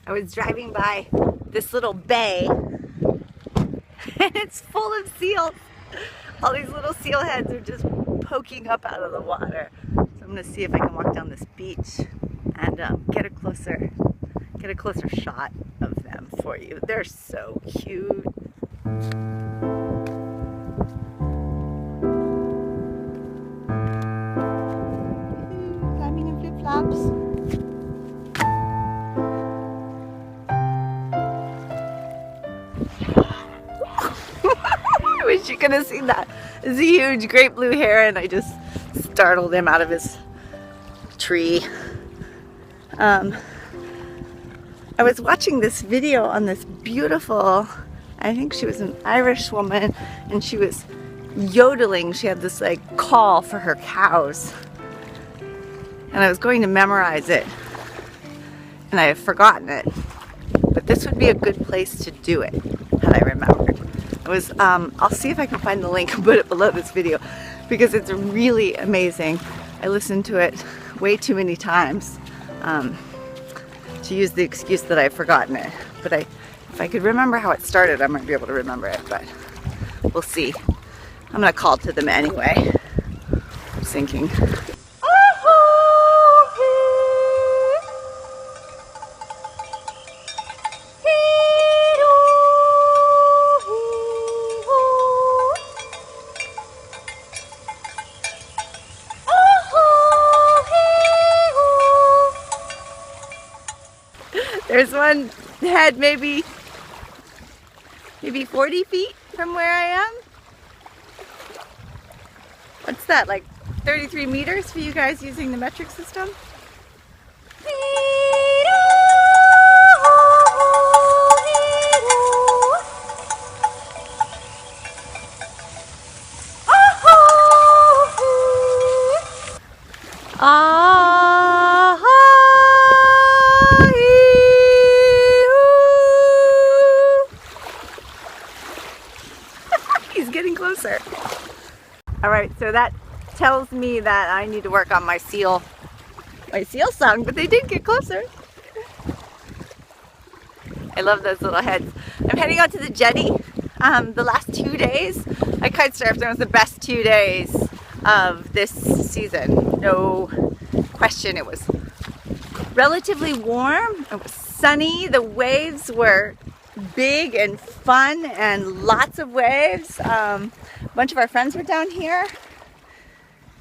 I was driving by this little bay and it's full of seals. All these little seal heads are just poking up out of the water. So I'm gonna see if I can walk down this beach and get a closer shot of them for you. They're so cute. Climbing in flip-flops. I wish you could have seen that. It's a huge great blue heron. I just startled him out of his tree. I was watching this video on this beautiful, I think she was an Irish woman, and she was yodeling. She had this like call for her cows. And I was going to memorize it, and I have forgotten it. But this would be a good place to do it, had I remembered. It was, I'll see if I can find the link and put it below this video, because it's really amazing. I listened to it way too many times to use the excuse that I've forgotten it. But if I could remember how it started, I might be able to remember it, but we'll see. I'm gonna call to them anyway. I'm thinking. There's one head maybe 40 feet from where I am. What's that, like 33 meters for you guys using the metric system? He's getting closer. All right, so that tells me that I need to work on my seal song, but they did get closer. I love those little heads. I'm heading out to the jetty. The last 2 days, I kite surfed, and it was the best 2 days of this season. No question. It was relatively warm. It was sunny. The waves were big and fun and lots of waves. A bunch of our friends were down here,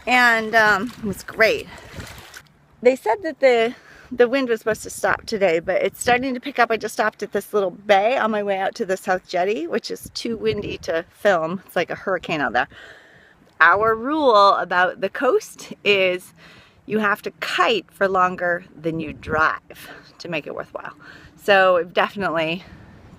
and it was great. They said that the wind was supposed to stop today, but it's starting to pick up. I just stopped at this little bay on my way out to the South Jetty, which is too windy to film. It's like a hurricane out there. Our rule about the coast is you have to kite for longer than you drive to make it worthwhile. So I've definitely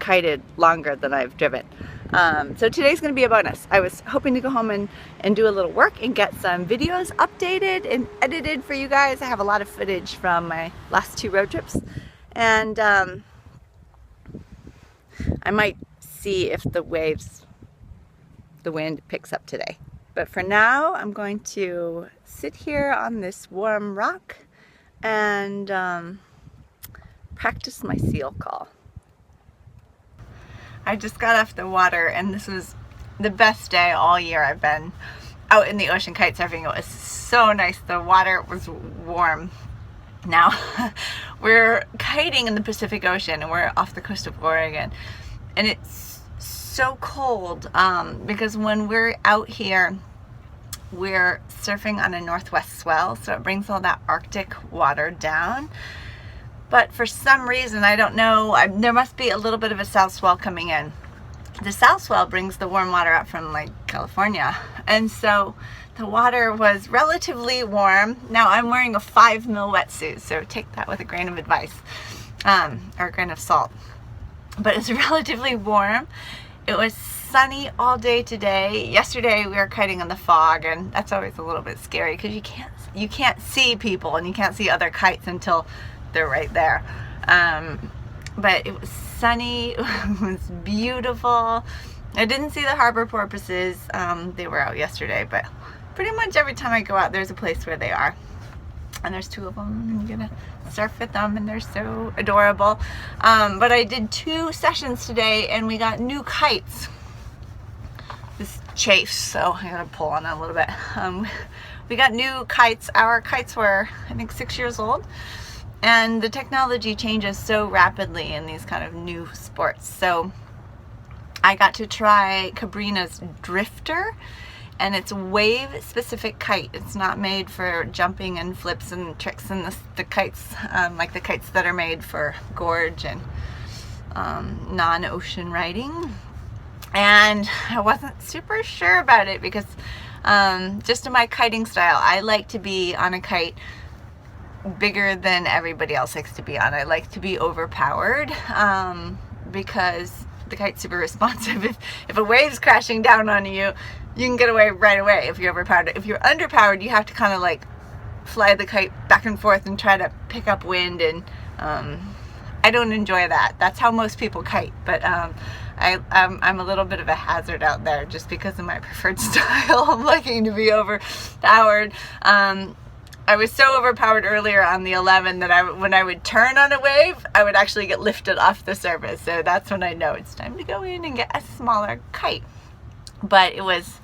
kited longer than I've driven. So today's going to be a bonus. I was hoping to go home and do a little work and get some videos updated and edited for you guys. I have a lot of footage from my last 2 road trips, and I might see if the wind picks up today. But for now, I'm going to sit here on this warm rock and practice my seal call. I just got off the water, and this was the best day all year I've been out in the ocean kite surfing. It was so nice. The water was warm. Now we're kiting in the Pacific Ocean, and we're off the coast of Oregon, and it's so cold because when we're out here, we're surfing on a northwest swell, so it brings all that Arctic water down. But for some reason, I don't know, there must be a little bit of a south swell coming in. The south swell brings the warm water up from like California. And so the water was relatively warm. Now I'm wearing a 5 mil wetsuit, so take that with a grain of advice, or a grain of salt. But it's relatively warm. It was sunny all day today. Yesterday we were kiting in the fog, and that's always a little bit scary because you can't see people and you can't see other kites until they're right there. But it was sunny. It was beautiful. I didn't see the harbor porpoises. They were out yesterday, but pretty much every time I go out, there's a place where they are. And there's 2 of them. I'm gonna surf with them, and they're so adorable. But I did 2 sessions today, and we got new kites. This chafes, so I gotta pull on it a little bit. We got new kites. Our kites were, I think, 6 years old, and the technology changes so rapidly in these kind of new sports. So I got to try Cabrina's Drifter, and it's wave-specific kite. It's not made for jumping and flips and tricks and the kites, like the kites that are made for gorge and non-ocean riding. And I wasn't super sure about it because just in my kiting style, I like to be on a kite bigger than everybody else likes to be on. I like to be overpowered because the kite's super responsive. If a wave's crashing down on you, you can get away right away if you're overpowered. If you're underpowered, you have to kind of like fly the kite back and forth and try to pick up wind, and I don't enjoy that. That's how most people kite, but I'm a little bit of a hazard out there just because of my preferred style. I'm liking to be overpowered. I was so overpowered earlier on the 11 that when I would turn on a wave, I would actually get lifted off the surface. So that's when I know it's time to go in and get a smaller kite. But it was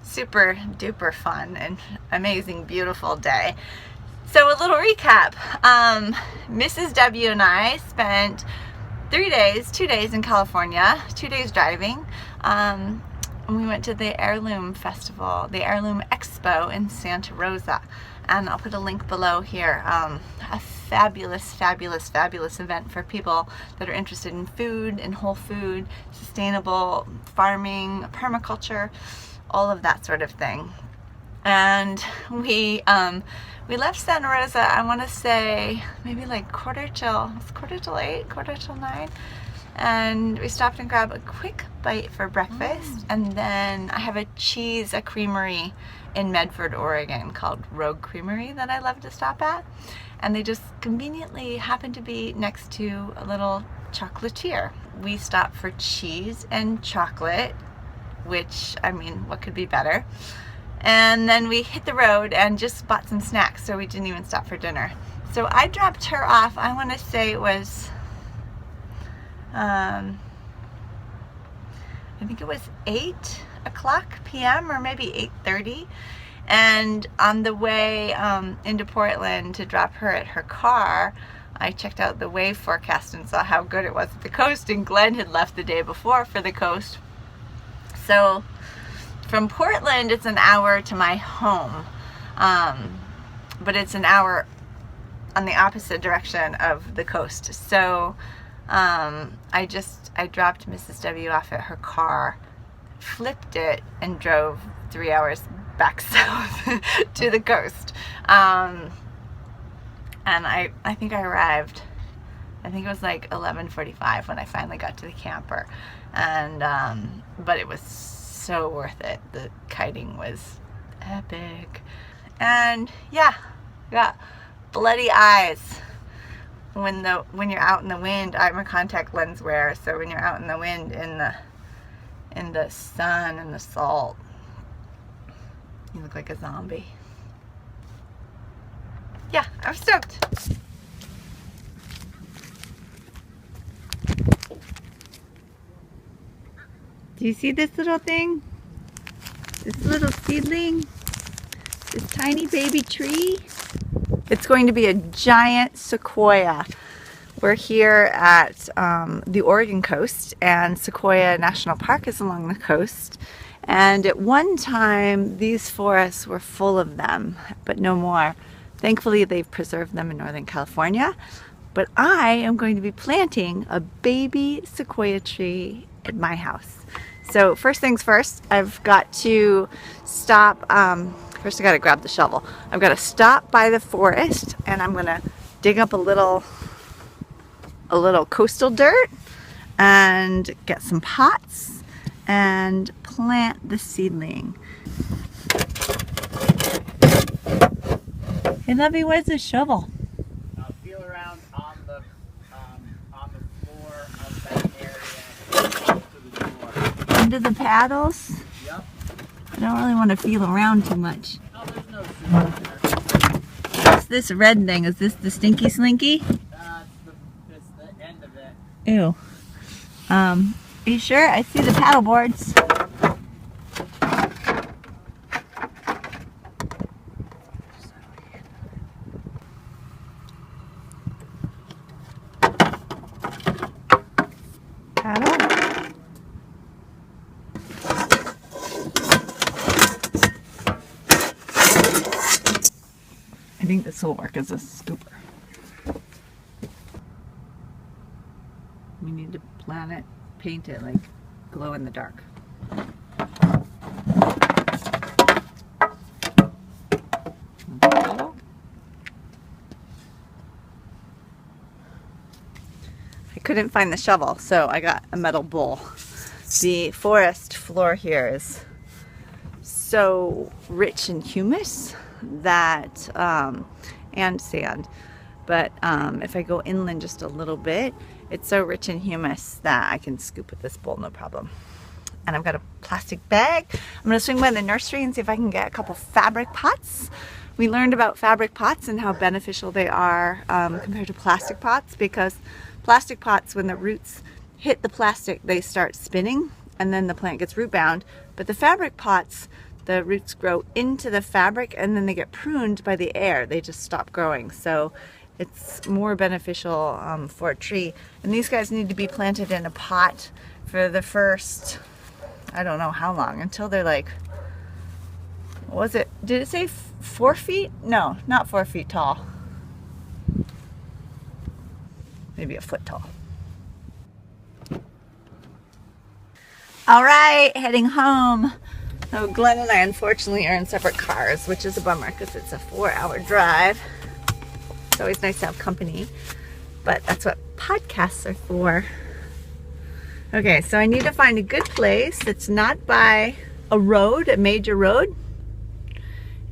super duper fun and amazing, beautiful day. So a little recap. Mrs. W and I spent 2 days in California, 2 days driving. And we went to the Heirloom Festival, the Heirloom Expo in Santa Rosa. And I'll put a link below here. A fabulous, fabulous, fabulous event for people that are interested in food and whole food, sustainable farming, permaculture, all of that sort of thing. And we left Santa Rosa, I want to say maybe like quarter till 8, quarter till 9. And we stopped and grabbed a quick bite for breakfast. And then I have a creamery in Medford, Oregon called Rogue Creamery that I love to stop at. And they just conveniently happen to be next to a little chocolatier. We stopped for cheese and chocolate, which, I mean, what could be better? And then we hit the road and just bought some snacks, so we didn't even stop for dinner. So I dropped her off, I want to say it was, I think it was 8 o'clock p.m. or maybe 8:30. And on the way into Portland to drop her at her car, I checked out the wave forecast and saw how good it was at the coast, and Glenn had left the day before for the coast. So from Portland, it's an hour to my home, but it's an hour on the opposite direction of the coast. So I dropped Mrs. W off at her car, flipped it, and drove 3 hours back south to the coast. And I think I arrived, I think it was like 11:45 when I finally got to the camper. And but it was so worth it. The kiting was epic. And yeah, got bloody eyes when you're out in the wind. I'm a contact lens wearer, so when you're out in the wind in the sun and the salt, you look like a zombie. Yeah, I'm stoked. Do you see this little thing? This little seedling? This tiny baby tree? It's going to be a giant sequoia. We're here at the Oregon coast, and Sequoia National Park is along the coast. And at one time, these forests were full of them, but no more. Thankfully, they've preserved them in Northern California. But I am going to be planting a baby sequoia tree at my house. So first things first, I've got to stop, first I gotta grab the shovel. I've got to stop by the forest, and I'm gonna dig up a little coastal dirt and get some pots and plant the seedling. Hey Lovey, where's the shovel? Feel around on the floor of that area to the door. Under the paddles? Yep. I don't really want to feel around too much. No, there's no soup there. What's this red thing? Is this the stinky slinky? It's the end of it. Ew. Are you sure? I see the paddle boards. Paddle. I think this will work as a scooper. We need to plan it, paint it like glow in the dark. I couldn't find the shovel, so I got a metal bowl. The forest floor here is so rich in humus that and sand, but if I go inland just a little bit, it's so rich in humus that I can scoop with this bowl no problem. And I've got a plastic bag. I'm gonna swing by the nursery and see if I can get a couple fabric pots. We learned about fabric pots and how beneficial they are compared to plastic pots, because plastic pots, when the roots hit the plastic, they start spinning and then the plant gets root bound. But the fabric pots, the roots grow into the fabric and then they get pruned by the air. They just stop growing. So it's more beneficial for a tree. And these guys need to be planted in a pot for the first, I don't know how long, until they're like, what was it? Did it say 4 feet? No, not 4 feet tall. Maybe a foot tall. All right, heading home. So Glenn and I unfortunately are in separate cars, which is a bummer because it's a 4-hour drive. It's always nice to have company, but that's what podcasts are for. Okay, so I need to find a good place that's not by a road, a major road,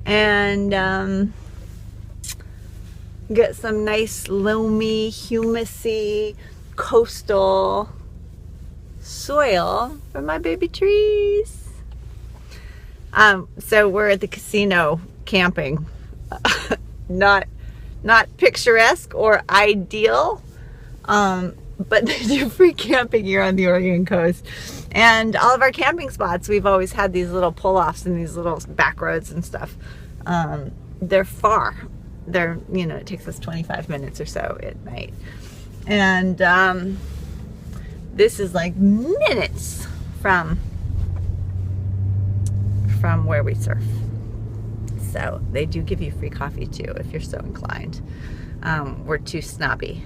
and get some nice loamy, humusy, coastal soil for my baby trees. So we're at the casino camping. Not picturesque or ideal, but they do free camping here on the Oregon coast. And all of our camping spots, we've always had these little pull-offs and these little back roads and stuff. They're far. They're, you know, it takes us 25 minutes or so at night. And this is like minutes from where we surf. So they do give you free coffee too if you're so inclined. We're too snobby.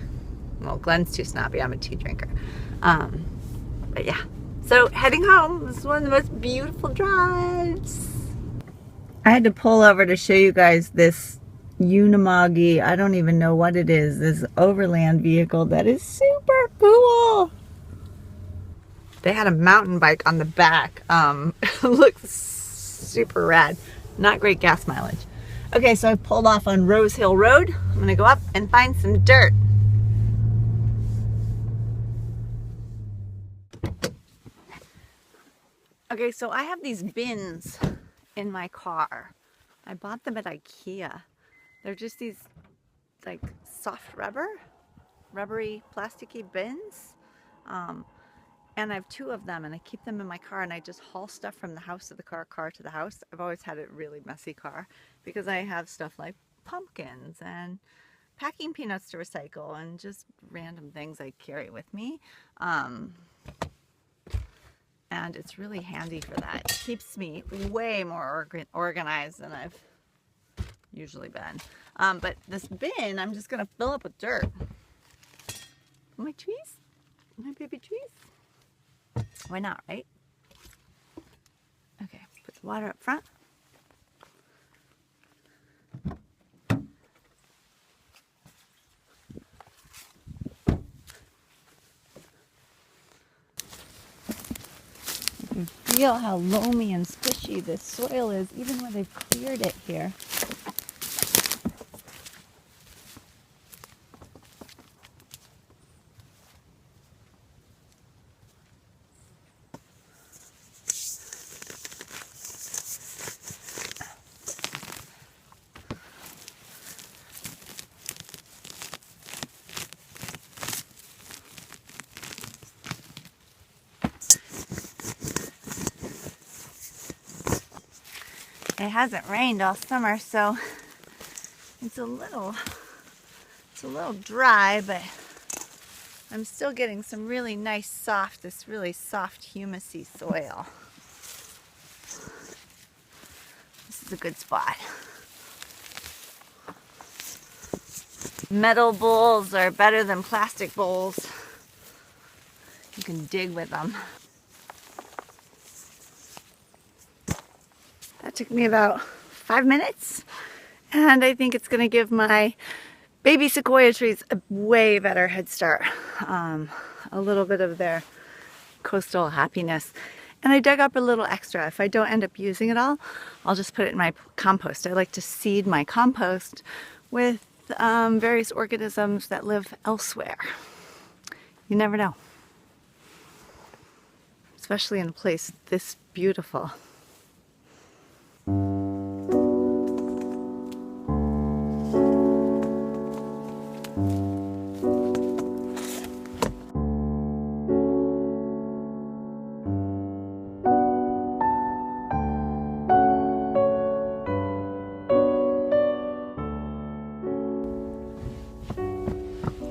Well, Glenn's too snobby. I'm a tea drinker. But yeah. So heading home. This is one of the most beautiful drives. I had to pull over to show you guys this Gymnopedie. I don't even know what it is. This overland vehicle that is super cool. They had a mountain bike on the back. It looks super rad. Not great gas mileage. Okay, so I pulled off on Rose Hill Road. I'm gonna go up and find some dirt. Okay, so I have these bins in my car. I bought them at IKEA. They're just these like soft rubbery plasticky bins. And I have 2 of them and I keep them in my car and I just haul stuff from the house to the car to the house. I've always had a really messy car because I have stuff like pumpkins and packing peanuts to recycle and just random things I carry with me. And it's really handy for that. It keeps me way more organized than I've usually been. But this bin, I'm just gonna fill up with dirt. My trees? My baby trees? Why not, right? Okay, put the water up front. You can feel how loamy and squishy this soil is, even when they've cleared it here. It hasn't rained all summer, so it's a little dry, but I'm still getting some really nice soft, this really soft humusy soil. This is a good spot. Metal bowls are better than plastic bowls. You can dig with them. That took me about 5 minutes, and I think it's gonna give my baby sequoia trees a way better head start. A little bit of their coastal happiness. And I dug up a little extra. If I don't end up using it all, I'll just put it in my compost. I like to seed my compost with various organisms that live elsewhere. You never know. Especially in a place this beautiful.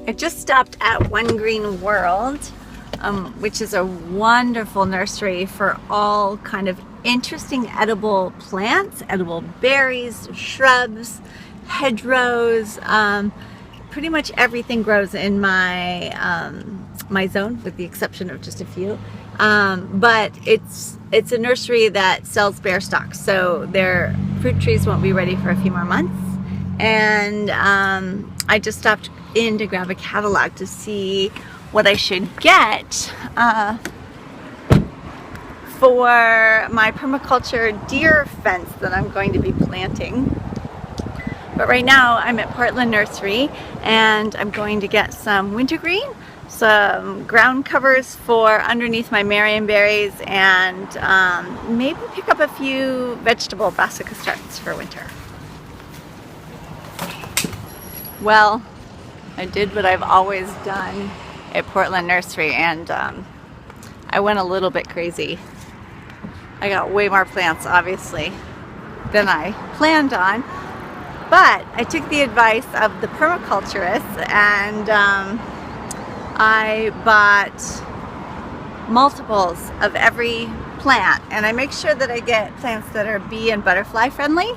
I just stopped at One Green World, which is a wonderful nursery for all kind of interesting edible plants, edible berries, shrubs, hedgerows. Pretty much everything grows in my my zone, with the exception of just a few. But it's a nursery that sells bare stock, so their fruit trees won't be ready for a few more months. And I just stopped in to grab a catalog to see what I should get for my permaculture deer fence that I'm going to be planting. But right now I'm at Portland Nursery, and I'm going to get some wintergreen, some ground covers for underneath my marionberries, and maybe pick up a few vegetable brassica starts for winter. Well, I did what I've always done at Portland Nursery, and I went a little bit crazy. I got way more plants, obviously, than I planned on, but I took the advice of the permaculturists, and I bought multiples of every plant, and I make sure that I get plants that are bee and butterfly friendly.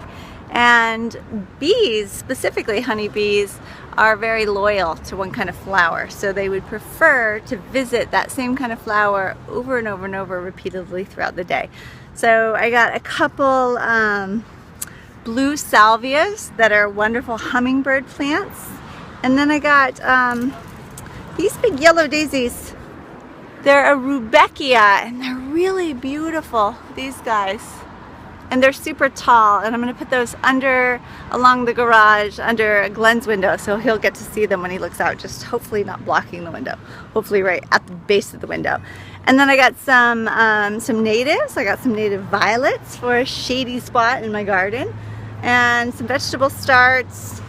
And bees, specifically honeybees, are very loyal to one kind of flower, so they would prefer to visit that same kind of flower over and over and over repeatedly throughout the day. So I got a couple blue salvias that are wonderful hummingbird plants, and then I got these big yellow daisies. They're a rudbeckia, and they're really beautiful, these guys. And they're super tall, and I'm going to put those along the garage under Glenn's window, so he'll get to see them when he looks out, just hopefully not blocking the window, hopefully right at the base of the window. And then I got some natives. I got some native violets for a shady spot in my garden, and some vegetable starts.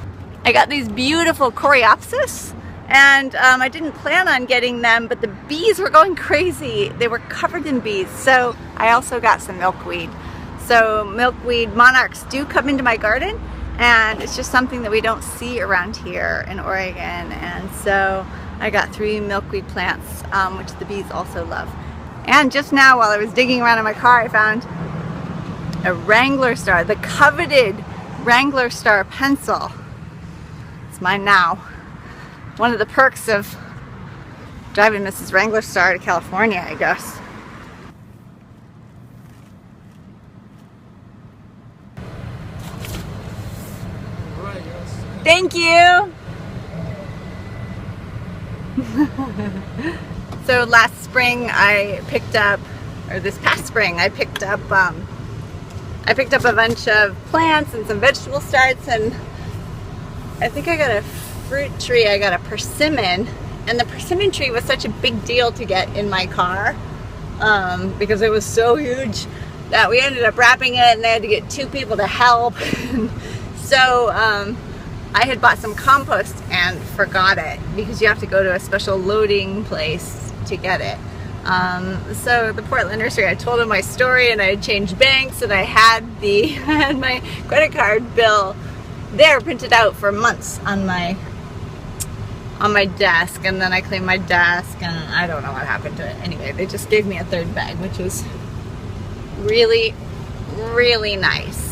I got these beautiful coreopsis, and I didn't plan on getting them, but the bees were going crazy. They were covered in bees. So I also got some milkweed. So milkweed monarchs do come into my garden, and it's just something that we don't see around here in Oregon. And so I got 3 milkweed plants, which the bees also love. And just now, while I was digging around in my car, I found a Wrangler star, the coveted Wrangler star pencil. It's mine now. One of the perks of driving Mrs. Wrangler star to California, I guess. Thank you. So last spring I picked up, or this past spring I picked up a bunch of plants and some vegetable starts, and I think I got a fruit tree. I got a persimmon, and the persimmon tree was such a big deal to get in my car because it was so huge that we ended up wrapping it, and they had to get 2 people to help. So I had bought some compost and forgot it, because you have to go to a special loading place to get it. So the Portland Nursery, I told them my story and I had changed banks and I had my credit card bill there printed out for months on my desk, and then I cleaned my desk and I don't know what happened to it. Anyway, they just gave me a third bag, which was really, really nice.